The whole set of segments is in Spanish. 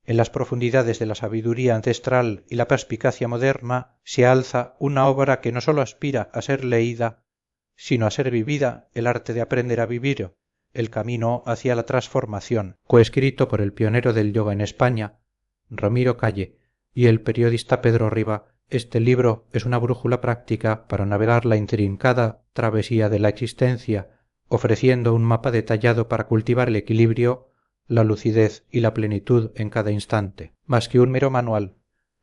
En las profundidades de la sabiduría ancestral y la perspicacia moderna se alza una obra que no sólo aspira a ser leída, sino a ser vivida, el arte de aprender a vivir, el camino hacia la transformación, coescrito por el pionero del yoga en España, Ramiro Calle, y el periodista Pedro Riba. Este libro es una brújula práctica para navegar la intrincada travesía de la existencia, ofreciendo un mapa detallado para cultivar el equilibrio, la lucidez y la plenitud en cada instante. Más que un mero manual,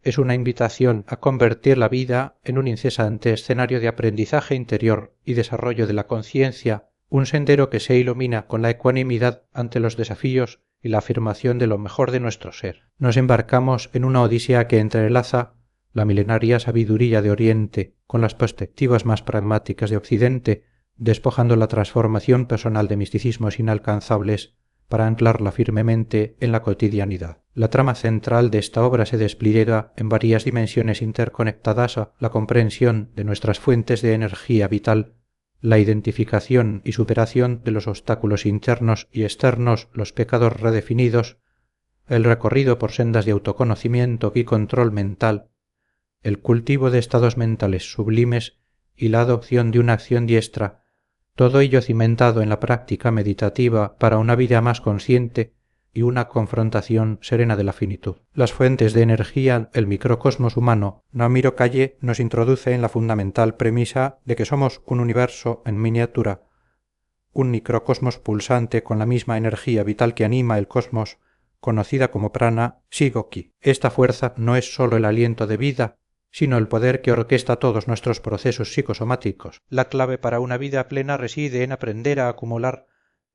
es una invitación a convertir la vida en un incesante escenario de aprendizaje interior y desarrollo de la conciencia, un sendero que se ilumina con la ecuanimidad ante los desafíos y la afirmación de lo mejor de nuestro ser. Nos embarcamos en una odisea que entrelaza la milenaria sabiduría de Oriente con las perspectivas más pragmáticas de Occidente, despojando la transformación personal de misticismos inalcanzables para anclarla firmemente en la cotidianidad. La trama central de esta obra se despliega en varias dimensiones interconectadas a la comprensión de nuestras fuentes de energía vital, la identificación y superación de los obstáculos internos y externos, los pecados redefinidos, el recorrido por sendas de autoconocimiento y control mental, el cultivo de estados mentales sublimes y la adopción de una acción diestra, todo ello cimentado en la práctica meditativa para una vida más consciente y una confrontación serena de la finitud. Las fuentes de energía, el microcosmos humano. Ramiro Calle nos introduce en la fundamental premisa de que somos un universo en miniatura, un microcosmos pulsante con la misma energía vital que anima el cosmos, conocida como prana sigoki. Esta fuerza no es sólo el aliento de vida, sino el poder que orquesta todos nuestros procesos psicosomáticos. La clave para una vida plena reside en aprender a acumular,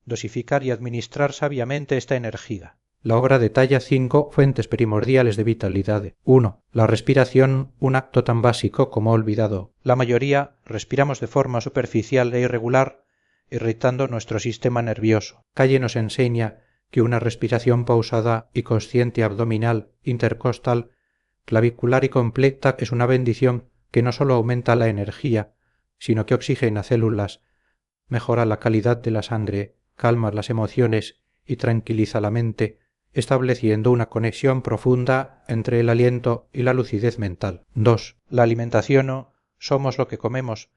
dosificar y administrar sabiamente esta energía. La obra detalla 5 fuentes primordiales de vitalidad. 1. La respiración, un acto tan básico como olvidado. La mayoría respiramos de forma superficial e irregular, irritando nuestro sistema nervioso. Calle nos enseña que una respiración pausada y consciente abdominal, intercostal, clavicular y completa es una bendición que no sólo aumenta la energía, sino que oxigena células, mejora la calidad de la sangre, calma las emociones y tranquiliza la mente, estableciendo una conexión profunda entre el aliento y la lucidez mental. 2. La alimentación somos lo que comemos,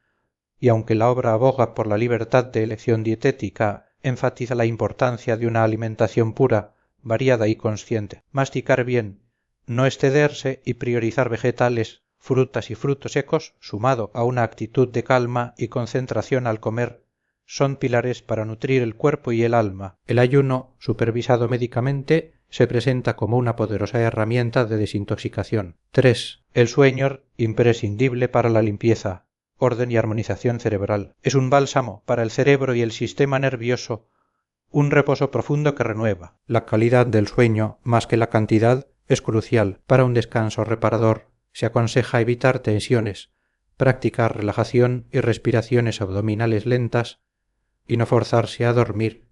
y aunque la obra aboga por la libertad de elección dietética, enfatiza la importancia de una alimentación pura, variada y consciente. Masticar bien, no excederse y priorizar vegetales, frutas y frutos secos, sumado a una actitud de calma y concentración al comer, son pilares para nutrir el cuerpo y el alma. El ayuno, supervisado médicamente, se presenta como una poderosa herramienta de desintoxicación. 3. El sueño, imprescindible para la limpieza, orden y armonización cerebral. Es un bálsamo para el cerebro y el sistema nervioso, un reposo profundo que renueva. La calidad del sueño, más que la cantidad, es crucial. Para un descanso reparador se aconseja evitar tensiones, practicar relajación y respiraciones abdominales lentas y no forzarse a dormir,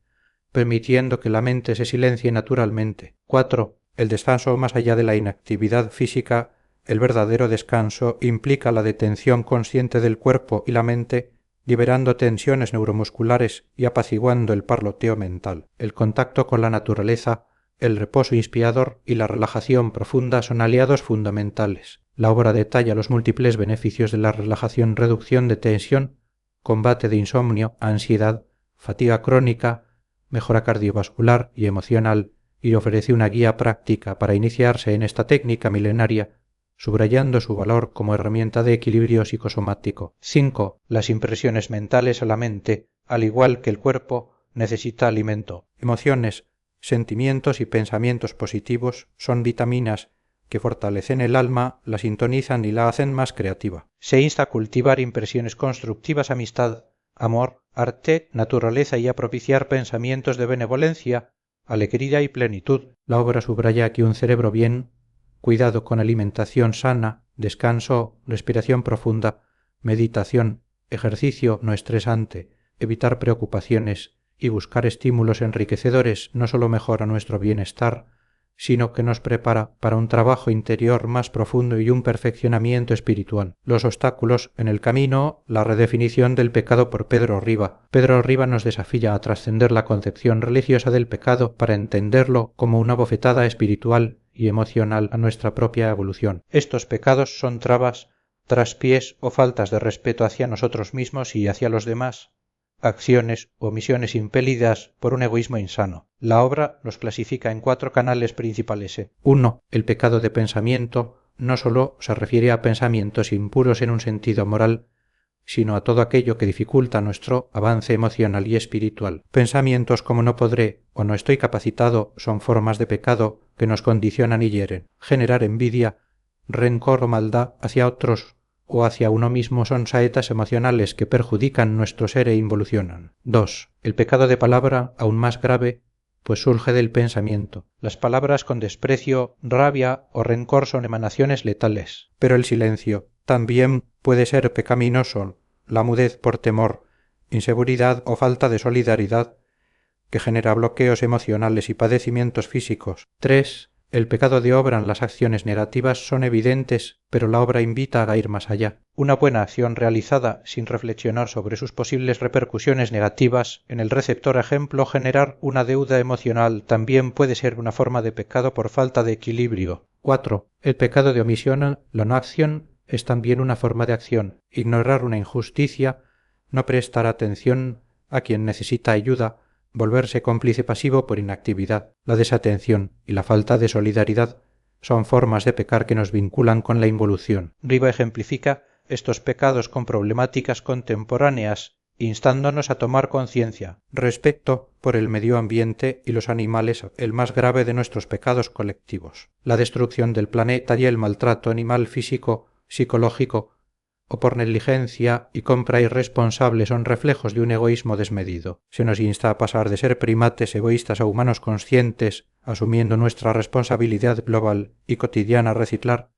permitiendo que la mente se silencie naturalmente. 4. El descanso más allá de la inactividad física, el verdadero descanso implica la detención consciente del cuerpo y la mente, liberando tensiones neuromusculares y apaciguando el parloteo mental. El contacto con la naturaleza, el reposo inspirador y la relajación profunda son aliados fundamentales. La obra detalla los múltiples beneficios de la relajación, reducción de tensión, combate de insomnio, ansiedad, fatiga crónica, mejora cardiovascular y emocional, y ofrece una guía práctica para iniciarse en esta técnica milenaria, subrayando su valor como herramienta de equilibrio psicosomático. 5. Las impresiones mentales a la mente, al igual que el cuerpo, necesita alimento. Emociones, sentimientos y pensamientos positivos son vitaminas que fortalecen el alma, la sintonizan y la hacen más creativa. Se insta a cultivar impresiones constructivas, amistad, amor, arte, naturaleza y a propiciar pensamientos de benevolencia, alegría y plenitud. La obra subraya que un cerebro bien, cuidado con alimentación sana, descanso, respiración profunda, meditación, ejercicio no estresante, evitar preocupaciones y buscar estímulos enriquecedores no solo mejora nuestro bienestar, sino que nos prepara para un trabajo interior más profundo y un perfeccionamiento espiritual. Los obstáculos en el camino, la redefinición del pecado por Pedro Riba. Pedro Riba nos desafía a trascender la concepción religiosa del pecado para entenderlo como una bofetada espiritual y emocional a nuestra propia evolución. Estos pecados son trabas, traspiés o faltas de respeto hacia nosotros mismos y hacia los demás, acciones o omisiones impelidas por un egoísmo insano. La obra los clasifica en 4 canales principales. 1. El pecado de pensamiento no solo se refiere a pensamientos impuros en un sentido moral, sino a todo aquello que dificulta nuestro avance emocional y espiritual. Pensamientos como no podré o no estoy capacitado son formas de pecado que nos condicionan y hieren. Generar envidia, rencor o maldad hacia otros o hacia uno mismo son saetas emocionales que perjudican nuestro ser e involucionan. 2. El pecado de palabra, aún más grave, pues surge del pensamiento. Las palabras con desprecio, rabia o rencor son emanaciones letales. Pero el silencio también puede ser pecaminoso, la mudez por temor, inseguridad o falta de solidaridad, que genera bloqueos emocionales y padecimientos físicos. 3. El pecado de obra en las acciones negativas son evidentes, pero la obra invita a ir más allá. Una buena acción realizada sin reflexionar sobre sus posibles repercusiones negativas en el receptor, ejemplo, generar una deuda emocional, también puede ser una forma de pecado por falta de equilibrio. 4. El pecado de omisión, la no acción, es también una forma de acción. Ignorar una injusticia, no prestar atención a quien necesita ayuda, volverse cómplice pasivo por inactividad. La desatención y la falta de solidaridad son formas de pecar que nos vinculan con la involución. Riva ejemplifica estos pecados con problemáticas contemporáneas, instándonos a tomar conciencia. Respecto por el medio ambiente y los animales, el más grave de nuestros pecados colectivos. La destrucción del planeta y el maltrato animal físico, psicológico, o por negligencia y compra irresponsable son reflejos de un egoísmo desmedido. Se nos insta a pasar de ser primates egoístas a humanos conscientes, asumiendo nuestra responsabilidad global y cotidiana, reciclar,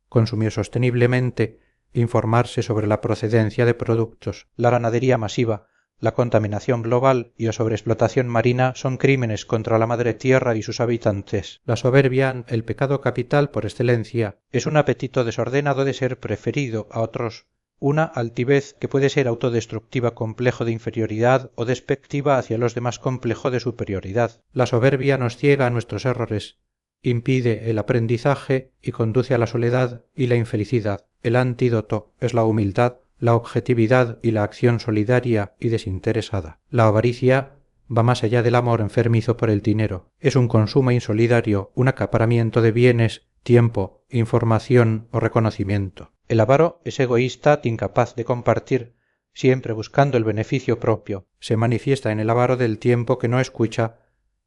consumir sosteniblemente, informarse sobre la procedencia de productos. La ganadería masiva, la contaminación global y la sobreexplotación marina son crímenes contra la madre tierra y sus habitantes. La soberbia, el pecado capital por excelencia, es un apetito desordenado de ser preferido a otros, una altivez que puede ser autodestructiva, complejo de inferioridad, o despectiva hacia los demás, complejo de superioridad. La soberbia nos ciega a nuestros errores, impide el aprendizaje y conduce a la soledad y la infelicidad. El antídoto es la humildad, la objetividad y la acción solidaria y desinteresada. La avaricia va más allá del amor enfermizo por el dinero. Es un consumo insolidario, un acaparamiento de bienes, tiempo, información o reconocimiento. El avaro es egoísta, incapaz de compartir, siempre buscando el beneficio propio. Se manifiesta en el avaro del tiempo que no escucha,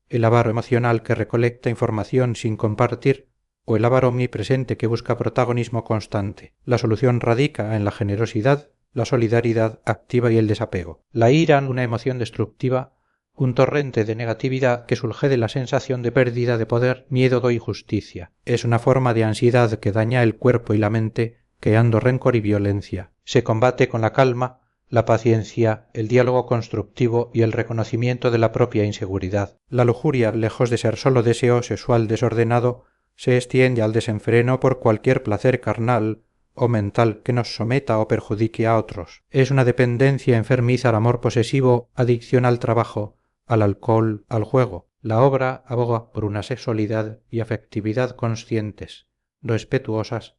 el avaro emocional que recolecta información sin compartir, o el avaro omnipresente que busca protagonismo constante. La solución radica en la generosidad, la solidaridad activa y el desapego. La ira, una emoción destructiva, un torrente de negatividad que surge de la sensación de pérdida de poder, miedo o injusticia. Es una forma de ansiedad que daña el cuerpo y la mente, creando rencor y violencia. Se combate con la calma, la paciencia, el diálogo constructivo y el reconocimiento de la propia inseguridad. La lujuria, lejos de ser solo deseo sexual desordenado, se extiende al desenfreno por cualquier placer carnal o mental que nos someta o perjudique a otros. Es una dependencia enfermiza al amor posesivo, adicción al trabajo, al alcohol, al juego. La obra aboga por una sexualidad y afectividad conscientes, respetuosas,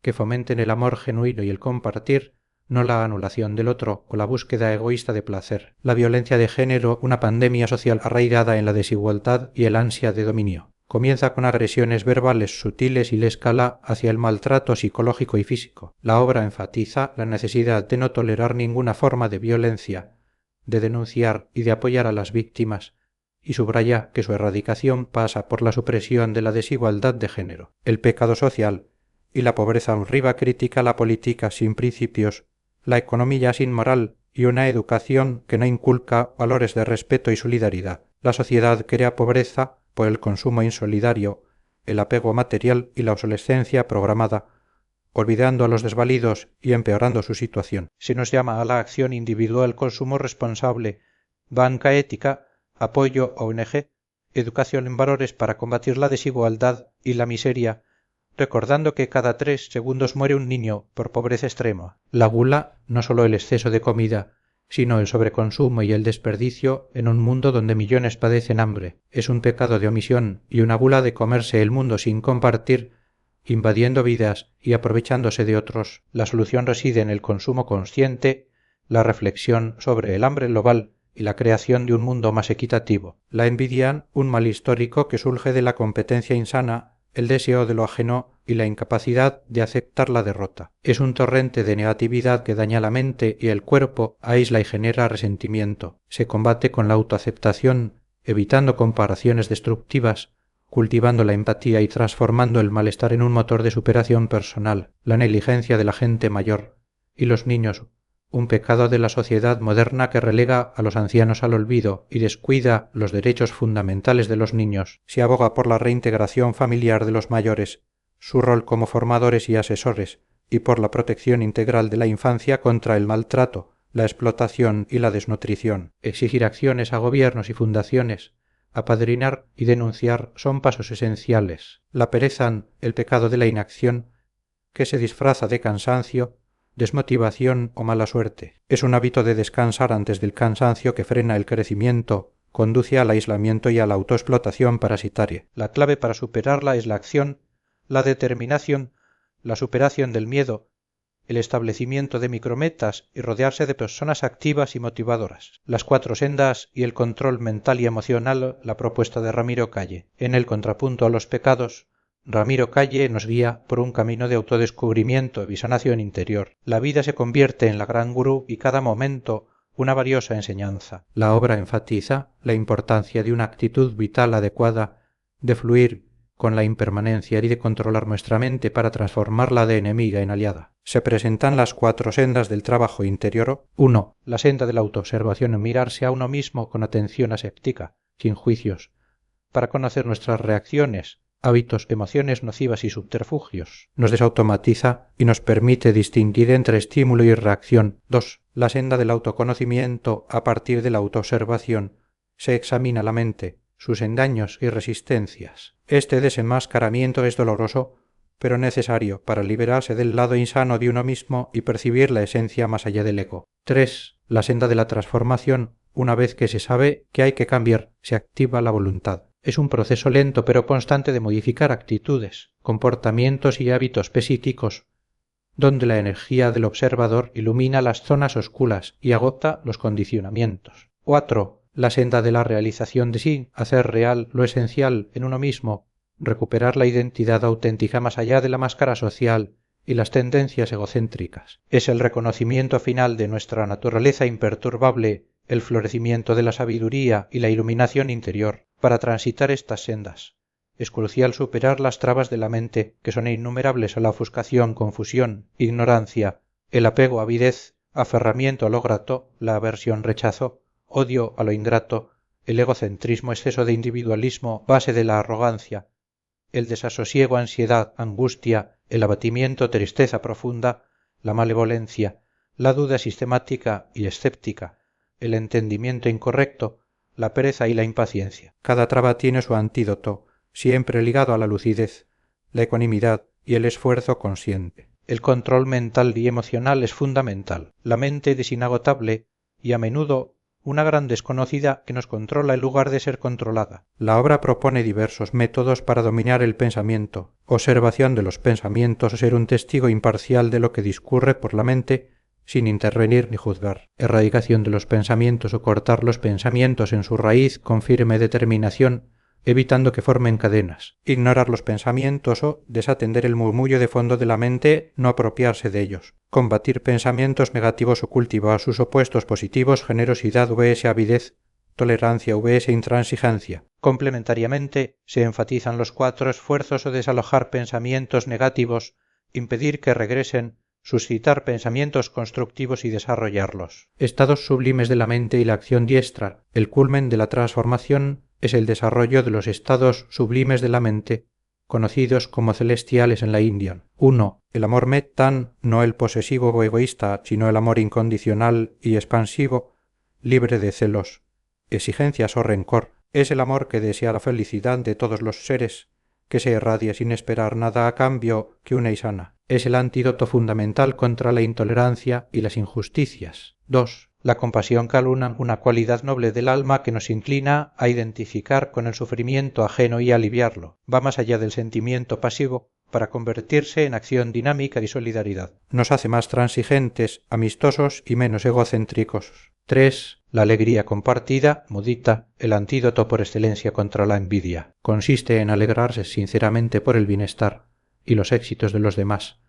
que fomenten el amor genuino y el compartir, no la anulación del otro o la búsqueda egoísta de placer. La violencia de género, una pandemia social arraigada en la desigualdad y el ansia de dominio. Comienza con agresiones verbales sutiles y le escala hacia el maltrato psicológico y físico. La obra enfatiza la necesidad de no tolerar ninguna forma de violencia, de denunciar y de apoyar a las víctimas, y subraya que su erradicación pasa por la supresión de la desigualdad de género. El pecado social y la pobreza honriva critica la política sin principios, la economía sin moral y una educación que no inculca valores de respeto y solidaridad. La sociedad crea pobreza por el consumo insolidario, el apego material y la obsolescencia programada, olvidando a los desvalidos y empeorando su situación. Se nos llama a la acción individual, consumo responsable, banca ética, apoyo a ONG, educación en valores para combatir la desigualdad y la miseria, recordando que cada 3 segundos muere un niño por pobreza extrema. La gula, no solo el exceso de comida, sino el sobreconsumo y el desperdicio en un mundo donde millones padecen hambre. Es un pecado de omisión y una bula de comerse el mundo sin compartir, invadiendo vidas y aprovechándose de otros. La solución reside en el consumo consciente, la reflexión sobre el hambre global y la creación de un mundo más equitativo. La envidia, un mal histórico que surge de la competencia insana, el deseo de lo ajeno y la incapacidad de aceptar la derrota. Es un torrente de negatividad que daña la mente y el cuerpo, aísla y genera resentimiento. Se combate con la autoaceptación, evitando comparaciones destructivas, cultivando la empatía y transformando el malestar en un motor de superación personal. La negligencia de la gente mayor y los niños, un pecado de la sociedad moderna que relega a los ancianos al olvido y descuida los derechos fundamentales de los niños. Se aboga por la reintegración familiar de los mayores, su rol como formadores y asesores, y por la protección integral de la infancia contra el maltrato, la explotación y la desnutrición. Exigir acciones a gobiernos y fundaciones, apadrinar y denunciar son pasos esenciales. La pereza, el pecado de la inacción, que se disfraza de cansancio, desmotivación o mala suerte. Es un hábito de descansar antes del cansancio que frena el crecimiento, conduce al aislamiento y a la autoexplotación parasitaria. La clave para superarla es la acción, la determinación, la superación del miedo, el establecimiento de micrometas y rodearse de personas activas y motivadoras. Las 4 sendas y el control mental y emocional, la propuesta de Ramiro Calle. En el contrapunto a los pecados, Ramiro Calle nos guía por un camino de autodescubrimiento y sanación interior. La vida se convierte en la gran gurú y cada momento una valiosa enseñanza. La obra enfatiza la importancia de una actitud vital adecuada, de fluir con la impermanencia y de controlar nuestra mente para transformarla de enemiga en aliada. Se presentan las 4 sendas del trabajo interior. 1. La senda de la autoobservación en mirarse a uno mismo con atención aséptica, sin juicios, para conocer nuestras reacciones, hábitos, emociones nocivas y subterfugios. Nos desautomatiza y nos permite distinguir entre estímulo y reacción. 2. La senda del autoconocimiento a partir de la autoobservación. Se examina la mente, sus engaños y resistencias. Este desenmascaramiento es doloroso, pero necesario para liberarse del lado insano de uno mismo y percibir la esencia más allá del ego. 3. La senda de la transformación. Una vez que se sabe que hay que cambiar, se activa la voluntad. Es un proceso lento pero constante de modificar actitudes, comportamientos y hábitos psíquicos, donde la energía del observador ilumina las zonas oscuras y agota los condicionamientos. 4. La senda de la realización de sí, hacer real lo esencial en uno mismo, recuperar la identidad auténtica más allá de la máscara social y las tendencias egocéntricas. Es el reconocimiento final de nuestra naturaleza imperturbable, el florecimiento de la sabiduría y la iluminación interior. Para transitar estas sendas es crucial superar las trabas de la mente, que son innumerables a la ofuscación, confusión, ignorancia, el apego, avidez, aferramiento a lo grato, la aversión, rechazo, odio a lo ingrato, el egocentrismo, exceso de individualismo, base de la arrogancia, el desasosiego, ansiedad, angustia, el abatimiento, tristeza profunda, la malevolencia, la duda sistemática y escéptica, el entendimiento incorrecto, la pereza y la impaciencia. Cada traba tiene su antídoto, siempre ligado a la lucidez, la ecuanimidad y el esfuerzo consciente. El control mental y emocional es fundamental. La mente es inagotable y a menudo una gran desconocida que nos controla en lugar de ser controlada. La obra propone diversos métodos para dominar el pensamiento, observación de los pensamientos o ser un testigo imparcial de lo que discurre por la mente sin intervenir ni juzgar, erradicación de los pensamientos o cortar los pensamientos en su raíz con firme determinación, evitando que formen cadenas, ignorar los pensamientos o desatender el murmullo de fondo de la mente, no apropiarse de ellos, combatir pensamientos negativos o cultivar sus opuestos positivos, generosidad vs avidez, tolerancia vs intransigencia. Complementariamente, se enfatizan los 4 esfuerzos o desalojar pensamientos negativos, impedir que regresen, suscitar pensamientos constructivos y desarrollarlos. Estados sublimes de la mente y la acción diestra. El culmen de la transformación es el desarrollo de los estados sublimes de la mente, conocidos como celestiales en la India. 1. El amor mettan, no el posesivo o egoísta, sino el amor incondicional y expansivo, libre de celos, exigencias o rencor. Es el amor que desea la felicidad de todos los seres, que se irradia sin esperar nada a cambio que una y sana. Es el antídoto fundamental contra la intolerancia y las injusticias. 2. La compasión caluna, una cualidad noble del alma que nos inclina a identificar con el sufrimiento ajeno y aliviarlo. Va más allá del sentimiento pasivo para convertirse en acción dinámica de solidaridad. Nos hace más transigentes, amistosos y menos egocéntricos. 3. La alegría compartida, mudita, el antídoto por excelencia contra la envidia. Consiste en alegrarse sinceramente por el bienestar y los éxitos de los demás,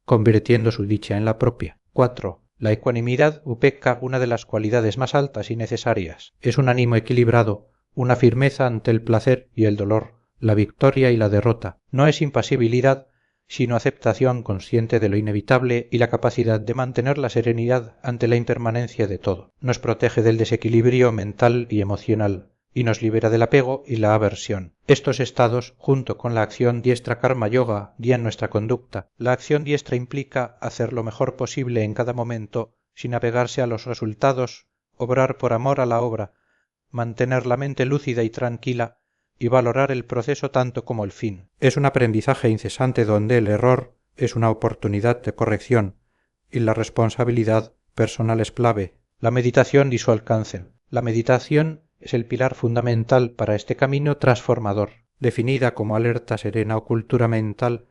convirtiendo su dicha en la propia. 4. La ecuanimidad upeca, una de las cualidades más altas y necesarias. Es un ánimo equilibrado, una firmeza ante el placer y el dolor, la victoria y la derrota. No es impasibilidad, sino aceptación consciente de lo inevitable y la capacidad de mantener la serenidad ante la impermanencia de todo. Nos protege del desequilibrio mental y emocional, y nos libera del apego y la aversión. Estos estados, junto con la acción diestra karma yoga, guían nuestra conducta. La acción diestra implica hacer lo mejor posible en cada momento, sin apegarse a los resultados, obrar por amor a la obra, mantener la mente lúcida y tranquila, y valorar el proceso tanto como el fin. Es un aprendizaje incesante donde el error es una oportunidad de corrección, y la responsabilidad personal es clave. La meditación y su alcance. La meditación es el pilar fundamental para este camino transformador. Definida como alerta serena o cultura mental,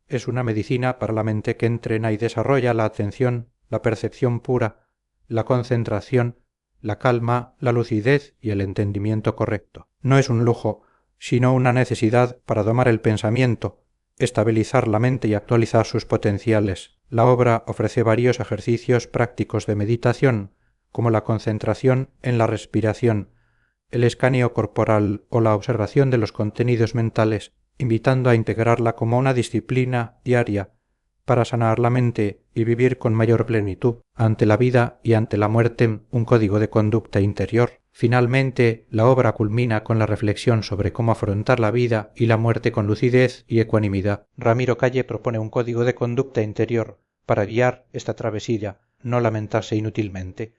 es una medicina para la mente que entrena y desarrolla la atención, la percepción pura, la concentración, la calma, la lucidez y el entendimiento correcto. No es un lujo, sino una necesidad para domar el pensamiento, estabilizar la mente y actualizar sus potenciales. La obra ofrece varios ejercicios prácticos de meditación, como la concentración en la respiración, el escaneo corporal o la observación de los contenidos mentales, invitando a integrarla como una disciplina diaria para sanar la mente y vivir con mayor plenitud ante la vida y ante la muerte un código de conducta interior. Finalmente, la obra culmina con la reflexión sobre cómo afrontar la vida y la muerte con lucidez y ecuanimidad. Ramiro Calle propone un código de conducta interior para guiar esta travesía, no lamentarse inútilmente,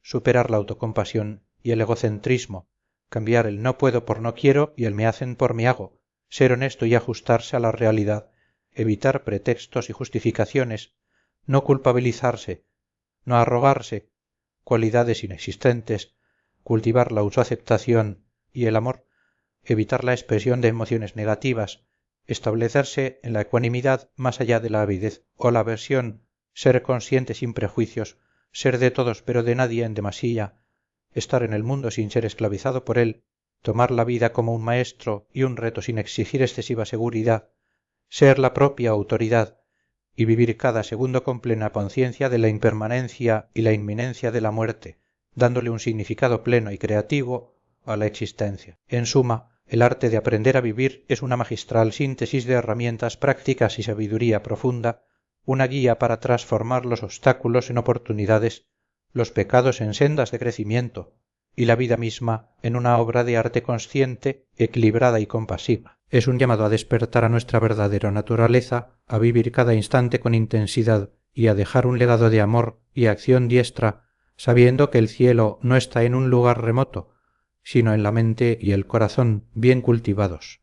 superar la autocompasión y el egocentrismo, cambiar el no puedo por no quiero y el me hacen por me hago, ser honesto y ajustarse a la realidad, evitar pretextos y justificaciones, no culpabilizarse, no arrogarse, cualidades inexistentes, cultivar la autoaceptación y el amor, evitar la expresión de emociones negativas, establecerse en la ecuanimidad más allá de la avidez o la aversión, ser consciente sin prejuicios, ser de todos pero de nadie en demasía, estar en el mundo sin ser esclavizado por él, tomar la vida como un maestro y un reto sin exigir excesiva seguridad, ser la propia autoridad y vivir cada segundo con plena conciencia de la impermanencia y la inminencia de la muerte, dándole un significado pleno y creativo a la existencia. En suma, el arte de aprender a vivir es una magistral síntesis de herramientas prácticas y sabiduría profunda, una guía para transformar los obstáculos en oportunidades, los pecados en sendas de crecimiento y la vida misma en una obra de arte consciente, equilibrada y compasiva. Es un llamado a despertar a nuestra verdadera naturaleza, a vivir cada instante con intensidad y a dejar un legado de amor y acción diestra, sabiendo que el cielo no está en un lugar remoto, sino en la mente y el corazón bien cultivados.